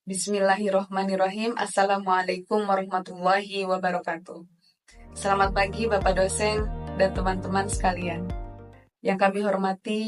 Bismillahirrohmanirrohim. Assalamualaikum warahmatullahi wabarakatuh. Selamat pagi Bapak dosen dan teman-teman sekalian. Yang kami hormati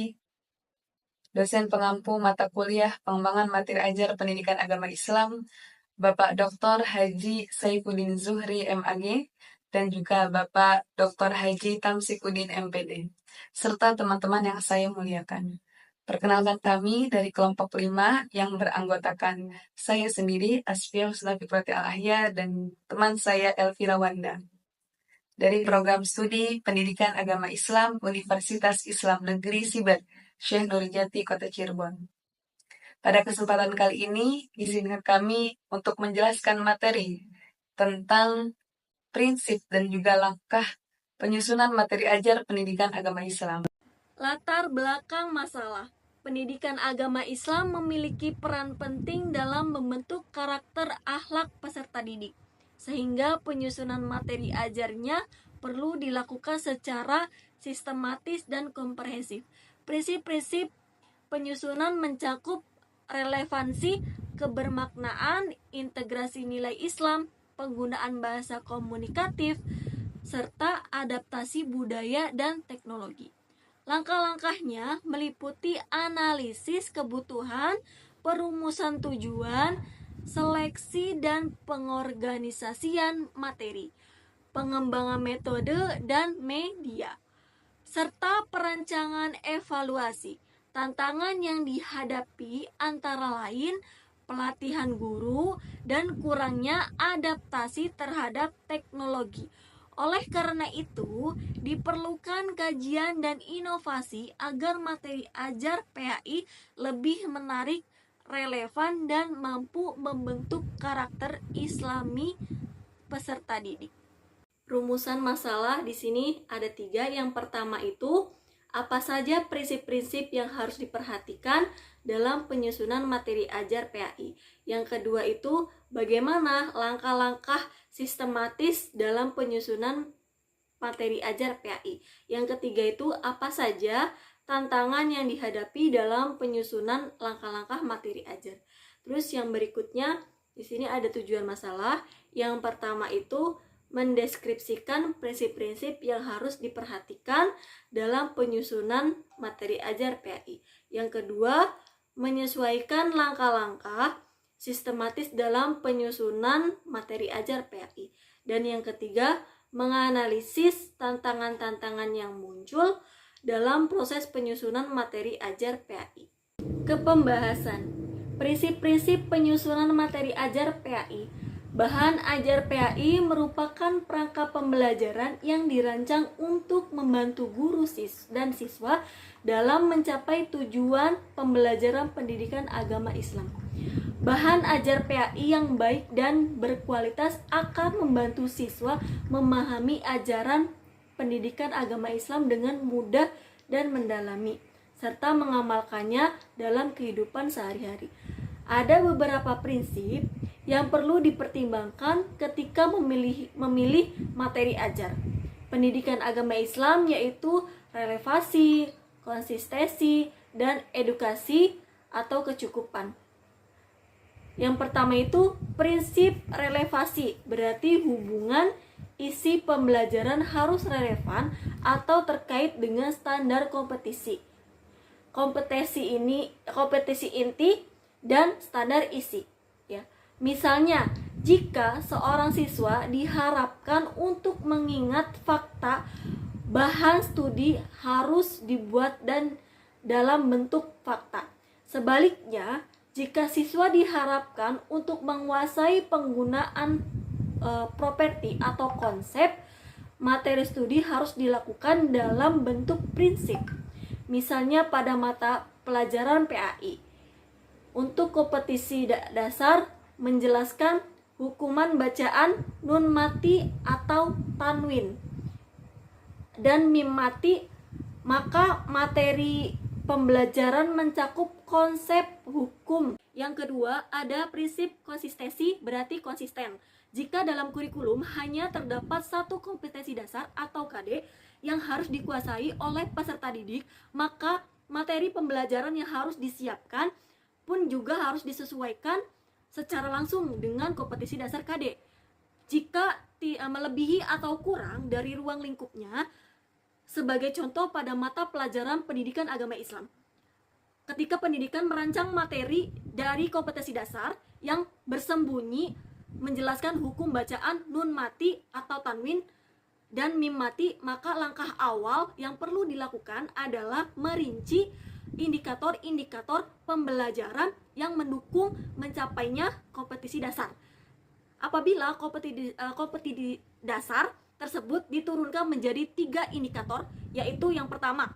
dosen pengampu mata kuliah pengembangan materi ajar pendidikan agama Islam, Bapak Dr. Haji Saifuddin Zuhri MAG, dan juga Bapak Dr. Haji Tamsikuddin MPD, serta teman-teman yang saya muliakan. Perkenalkan kami dari kelompok 5 yang beranggotakan saya sendiri, Asfiya Husna Fikrati Al-Ahya, dan teman saya Elvira Wanda. Dari program studi Pendidikan Agama Islam Universitas Islam Negeri Siber, Syekh Nurjati, Kota Cirebon. Pada kesempatan kali ini, izinkan kami untuk menjelaskan materi tentang prinsip dan juga langkah penyusunan materi ajar pendidikan agama Islam. Latar belakang masalah. Pendidikan agama Islam memiliki peran penting dalam membentuk karakter akhlak peserta didik, sehingga penyusunan materi ajarnya perlu dilakukan secara sistematis dan komprehensif. Prinsip-prinsip penyusunan mencakup relevansi, kebermaknaan, integrasi nilai Islam, penggunaan bahasa komunikatif, serta adaptasi budaya dan teknologi. Langkah-langkahnya meliputi analisis kebutuhan, perumusan tujuan, seleksi dan pengorganisasian materi, pengembangan metode dan media, serta perancangan evaluasi. Tantangan yang dihadapi antara lain pelatihan guru dan kurangnya adaptasi terhadap teknologi. Oleh karena itu, diperlukan kajian dan inovasi agar materi ajar PAI lebih menarik, relevan, dan mampu membentuk karakter Islami peserta didik. Rumusan masalah di sini ada 3. Yang pertama itu, apa saja prinsip-prinsip yang harus diperhatikan dalam penyusunan materi ajar PAI. Yang kedua itu, bagaimana langkah-langkah sistematis dalam penyusunan materi ajar PAI. Yang ketiga itu, apa saja tantangan yang dihadapi dalam penyusunan langkah-langkah materi ajar. Terus yang berikutnya, di sini ada tujuan masalah. Yang pertama itu, mendeskripsikan prinsip-prinsip yang harus diperhatikan dalam penyusunan materi ajar PAI. Yang kedua, menyesuaikan langkah-langkah sistematis dalam penyusunan materi ajar PAI. Dan yang ketiga, menganalisis tantangan-tantangan yang muncul dalam proses penyusunan materi ajar PAI. Kepembahasan prinsip-prinsip penyusunan materi ajar PAI. Bahan ajar PAI merupakan perangkat pembelajaran yang dirancang untuk membantu guru dan siswa dalam mencapai tujuan pembelajaran pendidikan agama Islam. Bahan ajar PAI yang baik dan berkualitas akan membantu siswa memahami ajaran pendidikan agama Islam dengan mudah dan mendalami, serta mengamalkannya dalam kehidupan sehari-hari. Ada beberapa prinsip yang perlu dipertimbangkan ketika memilih materi ajar pendidikan agama Islam, yaitu relevansi, konsistensi, dan edukasi atau kecukupan. Yang pertama itu prinsip relevansi, berarti hubungan isi pembelajaran harus relevan atau terkait dengan standar kompetisi. Kompetisi inti dan standar isi. Ya. Misalnya, jika seorang siswa diharapkan untuk mengingat fakta, bahan studi harus dibuat dan dalam bentuk fakta. Sebaliknya, jika siswa diharapkan untuk menguasai penggunaan properti atau konsep, materi studi harus dilakukan dalam bentuk prinsip. Misalnya pada mata pelajaran PAI. Untuk kompetisi dasar, menjelaskan hukuman bacaan nun mati atau tanwin dan mim mati, maka materi pembelajaran mencakup konsep hukum. Yang kedua, ada prinsip konsistensi, berarti konsisten. Jika dalam kurikulum hanya terdapat satu kompetensi dasar atau KD yang harus dikuasai oleh peserta didik, maka materi pembelajaran yang harus disiapkan pun juga harus disesuaikan secara langsung dengan kompetisi dasar KD. Jika melebihi atau kurang dari ruang lingkupnya, sebagai contoh pada mata pelajaran pendidikan agama Islam. Ketika pendidikan merancang materi dari kompetensi dasar yang bersembunyi menjelaskan hukum bacaan nun mati atau tanwin dan mim mati, maka langkah awal yang perlu dilakukan adalah merinci indikator-indikator pembelajaran yang mendukung mencapainya kompetisi dasar. Apabila kompetisi dasar tersebut diturunkan menjadi 3 indikator, yaitu yang pertama,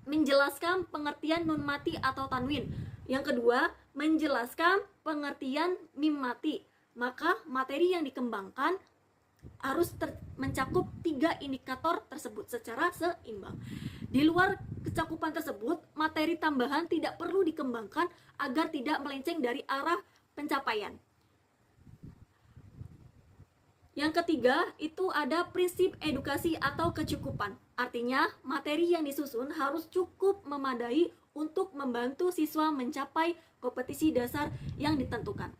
menjelaskan pengertian nun mati atau tanwin. Yang kedua, menjelaskan pengertian mim mati. Maka materi yang dikembangkan harus mencakup 3 indikator tersebut secara seimbang. Di luar kecakupan tersebut, materi tambahan tidak perlu dikembangkan agar tidak melenceng dari arah pencapaian. Yang ketiga, itu ada prinsip edukasi atau kecukupan. Artinya, materi yang disusun harus cukup memadai untuk membantu siswa mencapai kompetisi dasar yang ditentukan.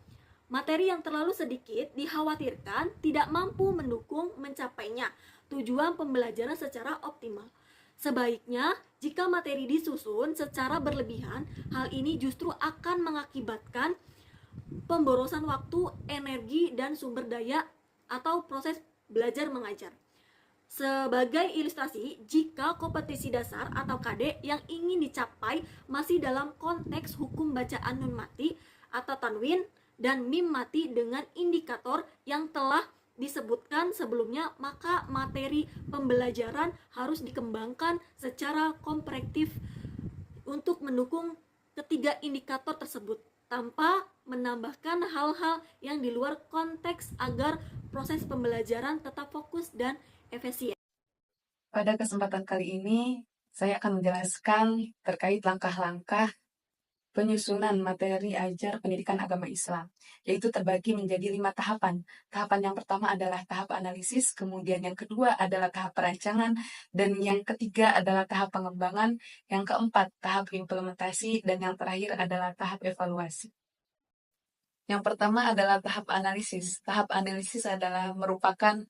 Materi yang terlalu sedikit dikhawatirkan tidak mampu mendukung mencapainya tujuan pembelajaran secara optimal. Sebaiknya, jika materi disusun secara berlebihan, hal ini justru akan mengakibatkan pemborosan waktu, energi, dan sumber daya atau proses belajar mengajar. Sebagai ilustrasi, jika kompetisi dasar atau KD yang ingin dicapai masih dalam konteks hukum bacaan nun mati atau tanwin dan mim mati dengan indikator yang telah disebutkan sebelumnya, maka materi pembelajaran harus dikembangkan secara komprehensif untuk mendukung ketiga indikator tersebut tanpa menambahkan hal-hal yang di luar konteks agar proses pembelajaran tetap fokus dan efisien. Pada kesempatan kali ini, saya akan menjelaskan terkait langkah-langkah penyusunan materi ajar pendidikan agama Islam, yaitu terbagi menjadi 5 tahapan. Tahapan yang pertama adalah tahap analisis, kemudian yang kedua adalah tahap perancangan, dan yang ketiga adalah tahap pengembangan, yang keempat tahap implementasi, dan yang terakhir adalah tahap evaluasi. Yang pertama adalah tahap analisis. Tahap analisis adalah merupakan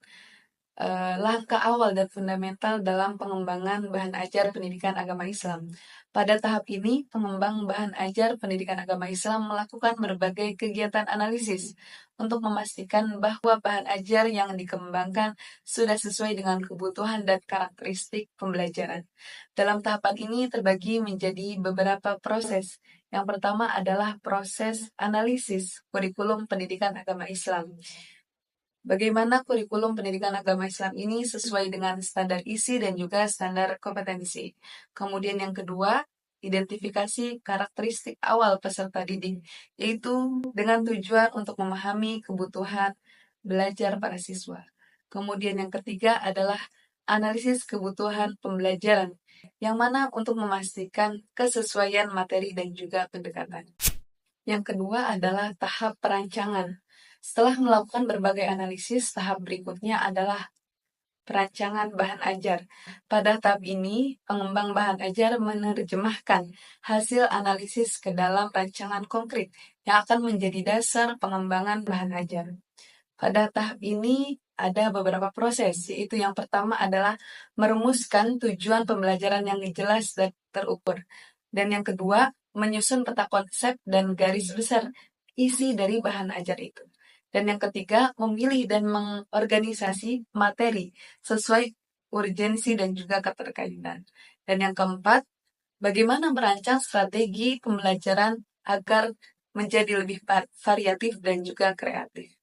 langkah awal dan fundamental dalam pengembangan bahan ajar pendidikan agama Islam. Pada tahap ini, pengembang bahan ajar pendidikan agama Islam melakukan berbagai kegiatan analisis untuk memastikan bahwa bahan ajar yang dikembangkan sudah sesuai dengan kebutuhan dan karakteristik pembelajaran. Dalam tahapan ini terbagi menjadi beberapa proses. Yang pertama adalah proses analisis kurikulum pendidikan agama Islam. Bagaimana kurikulum pendidikan agama Islam ini sesuai dengan standar isi dan juga standar kompetensi. Kemudian yang kedua, identifikasi karakteristik awal peserta didik, yaitu dengan tujuan untuk memahami kebutuhan belajar para siswa. Kemudian yang ketiga adalah analisis kebutuhan pembelajaran, yang mana untuk memastikan kesesuaian materi dan juga pendekatan. Yang kedua adalah tahap perancangan. Setelah melakukan berbagai analisis, tahap berikutnya adalah perancangan bahan ajar. Pada tahap ini, pengembang bahan ajar menerjemahkan hasil analisis ke dalam rancangan konkret yang akan menjadi dasar pengembangan bahan ajar. Pada tahap ini ada beberapa proses, yaitu yang pertama adalah merumuskan tujuan pembelajaran yang jelas dan terukur. Dan yang kedua, menyusun peta konsep dan garis besar isi dari bahan ajar itu. Dan yang ketiga, memilih dan mengorganisasi materi sesuai urgensi dan juga keterkaitan. Dan yang keempat, bagaimana merancang strategi pembelajaran agar menjadi lebih variatif dan juga kreatif.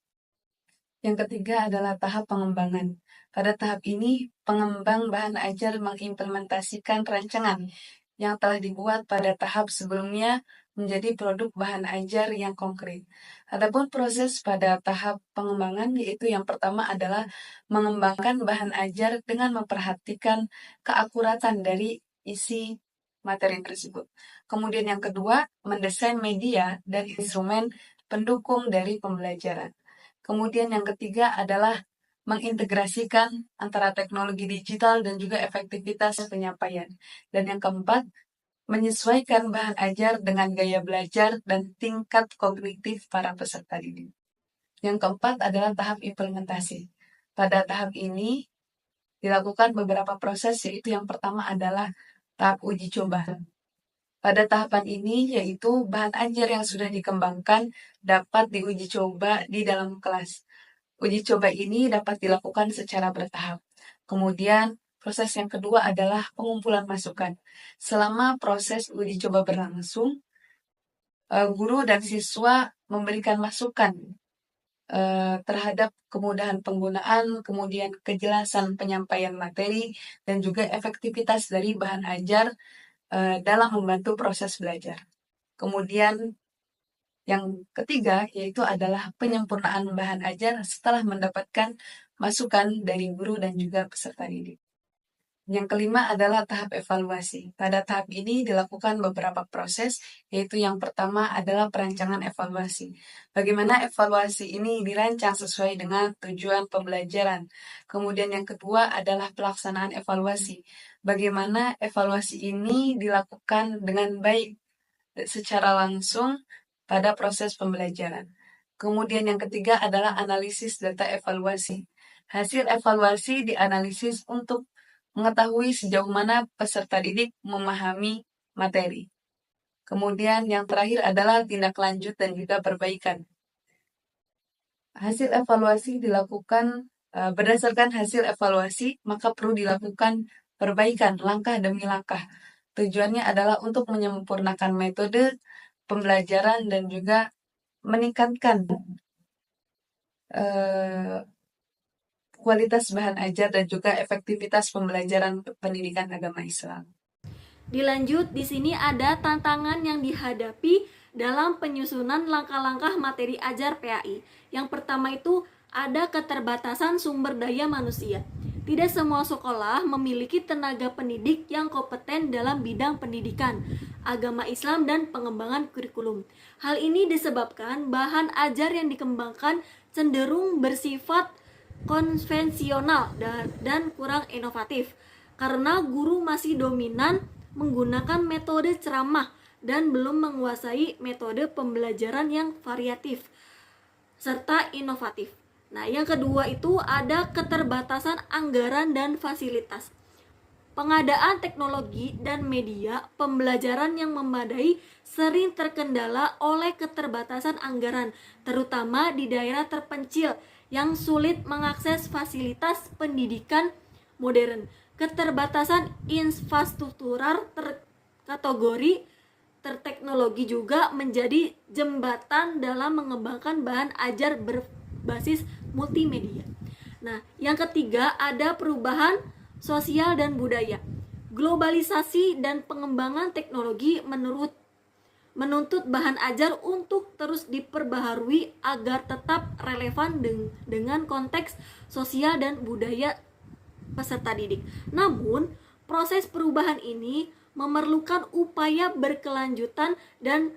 Yang ketiga adalah tahap pengembangan. Pada tahap ini, pengembang bahan ajar mengimplementasikan rancangan yang telah dibuat pada tahap sebelumnya menjadi produk bahan ajar yang konkret. Adapun proses pada tahap pengembangan, yaitu yang pertama adalah mengembangkan bahan ajar dengan memperhatikan keakuratan dari isi materi tersebut. Kemudian yang kedua, mendesain media dan instrumen pendukung dari pembelajaran. Kemudian yang ketiga adalah mengintegrasikan antara teknologi digital dan juga efektivitas penyampaian. Dan yang keempat, menyesuaikan bahan ajar dengan gaya belajar dan tingkat kognitif para peserta didik. Yang keempat adalah tahap implementasi. Pada tahap ini dilakukan beberapa proses, yaitu yang pertama adalah tahap uji coba. Pada tahapan ini, yaitu bahan ajar yang sudah dikembangkan dapat diuji coba di dalam kelas. Uji coba ini dapat dilakukan secara bertahap. Kemudian, proses yang kedua adalah pengumpulan masukan. Selama proses uji coba berlangsung, guru dan siswa memberikan masukan terhadap kemudahan penggunaan, kemudian kejelasan penyampaian materi, dan juga efektivitas dari bahan ajar dalam membantu proses belajar. Kemudian yang ketiga yaitu adalah penyempurnaan bahan ajar setelah mendapatkan masukan dari guru dan juga peserta didik. Yang kelima adalah tahap evaluasi. Pada tahap ini dilakukan beberapa proses, yaitu yang pertama adalah perancangan evaluasi. Bagaimana evaluasi ini dirancang sesuai dengan tujuan pembelajaran. Kemudian yang kedua adalah pelaksanaan evaluasi. Bagaimana evaluasi ini dilakukan dengan baik secara langsung pada proses pembelajaran. Kemudian yang ketiga adalah analisis data evaluasi. Hasil evaluasi dianalisis untuk mengetahui sejauh mana peserta didik memahami materi. Kemudian yang terakhir adalah tindak lanjut dan juga perbaikan. Hasil evaluasi dilakukan berdasarkan hasil evaluasi, maka perlu dilakukan perbaikan langkah demi langkah. Tujuannya adalah untuk menyempurnakan metode pembelajaran dan juga meningkatkan kualitas bahan ajar dan juga efektivitas pembelajaran pendidikan agama Islam. Dilanjut, di sini ada tantangan yang dihadapi dalam penyusunan langkah-langkah materi ajar PAI. Yang pertama itu ada keterbatasan sumber daya manusia. Tidak semua sekolah memiliki tenaga pendidik yang kompeten dalam bidang pendidikan, agama Islam, dan pengembangan kurikulum. Hal ini disebabkan bahan ajar yang dikembangkan cenderung bersifat konvensional dan kurang inovatif karena guru masih dominan menggunakan metode ceramah dan belum menguasai metode pembelajaran yang variatif serta inovatif. Nah, yang kedua itu ada keterbatasan anggaran dan fasilitas. Pengadaan teknologi dan media pembelajaran yang memadai sering terkendala oleh keterbatasan anggaran, terutama di daerah terpencil yang sulit mengakses fasilitas pendidikan modern. Keterbatasan infrastruktural terkategori terteknologi juga menjadi jembatan dalam mengembangkan bahan ajar berbasis multimedia. Nah, yang ketiga ada perubahan sosial dan budaya. Globalisasi dan pengembangan teknologi menuntut bahan ajar untuk terus diperbaharui agar tetap relevan dengan konteks sosial dan budaya peserta didik. Namun, proses perubahan ini memerlukan upaya berkelanjutan dan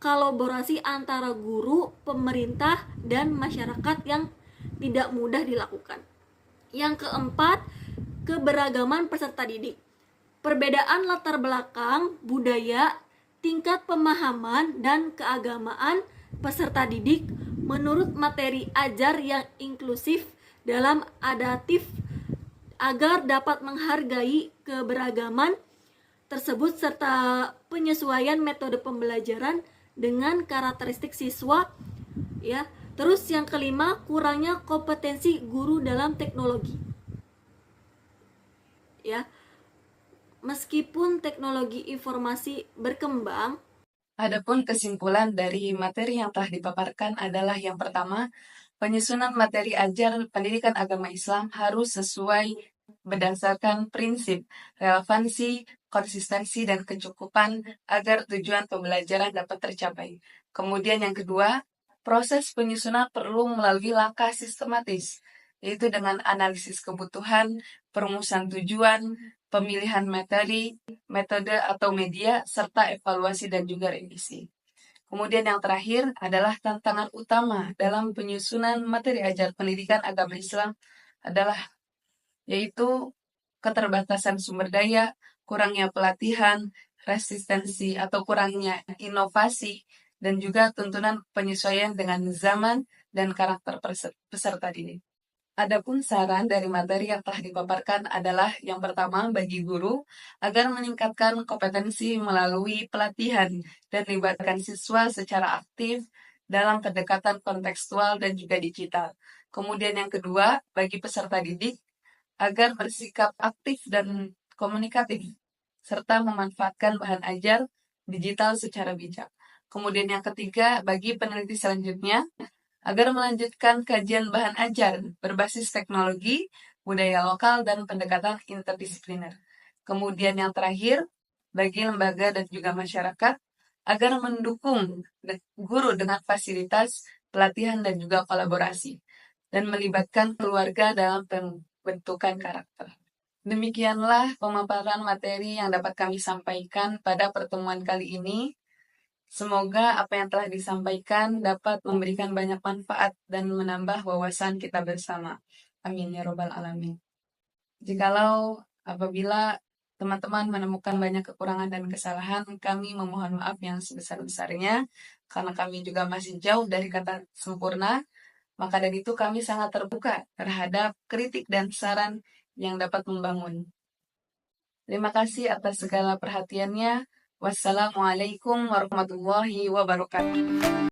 kolaborasi antara guru, pemerintah, dan masyarakat yang tidak mudah dilakukan. Yang keempat, keberagaman peserta didik. Perbedaan latar belakang, budaya, tingkat pemahaman, dan keagamaan peserta didik menurut materi ajar yang inklusif dalam adaptif agar dapat menghargai keberagaman tersebut serta penyesuaian metode pembelajaran dengan karakteristik siswa, ya. Terus yang kelima, kurangnya kompetensi guru dalam teknologi. Ya. Meskipun teknologi informasi berkembang, adapun kesimpulan dari materi yang telah dipaparkan adalah yang pertama, penyusunan materi ajar pendidikan agama Islam harus sesuai berdasarkan prinsip relevansi, konsistensi, dan kecukupan agar tujuan pembelajaran dapat tercapai. Kemudian yang kedua, proses penyusunan perlu melalui langkah sistematis, yaitu dengan analisis kebutuhan, perumusan tujuan, pemilihan materi, metode atau media, serta evaluasi dan juga revisi. Kemudian yang terakhir adalah tantangan utama dalam penyusunan materi ajar pendidikan agama Islam adalah yaitu keterbatasan sumber daya, kurangnya pelatihan, resistensi atau kurangnya inovasi, dan juga tuntunan penyesuaian dengan zaman dan karakter peserta didik. Adapun saran dari materi yang telah dipaparkan adalah yang pertama bagi guru agar meningkatkan kompetensi melalui pelatihan dan libatkan siswa secara aktif dalam pendekatan kontekstual dan juga digital. Kemudian yang kedua bagi peserta didik agar bersikap aktif dan komunikatif serta memanfaatkan bahan ajar digital secara bijak. Kemudian yang ketiga bagi peneliti selanjutnya agar melanjutkan kajian bahan ajar berbasis teknologi, budaya lokal, dan pendekatan interdisipliner. Kemudian yang terakhir, bagi lembaga dan juga masyarakat, agar mendukung guru dengan fasilitas, pelatihan, dan juga kolaborasi, dan melibatkan keluarga dalam pembentukan karakter. Demikianlah pemaparan materi yang dapat kami sampaikan pada pertemuan kali ini. Semoga apa yang telah disampaikan dapat memberikan banyak manfaat dan menambah wawasan kita bersama. Amin ya robbal alamin. Jikalau apabila teman-teman menemukan banyak kekurangan dan kesalahan, kami memohon maaf yang sebesar-besarnya, karena kami juga masih jauh dari kata sempurna. Maka dari itu kami sangat terbuka terhadap kritik dan saran yang dapat membangun. Terima kasih atas segala perhatiannya. Wassalamualaikum warahmatullahi wabarakatuh.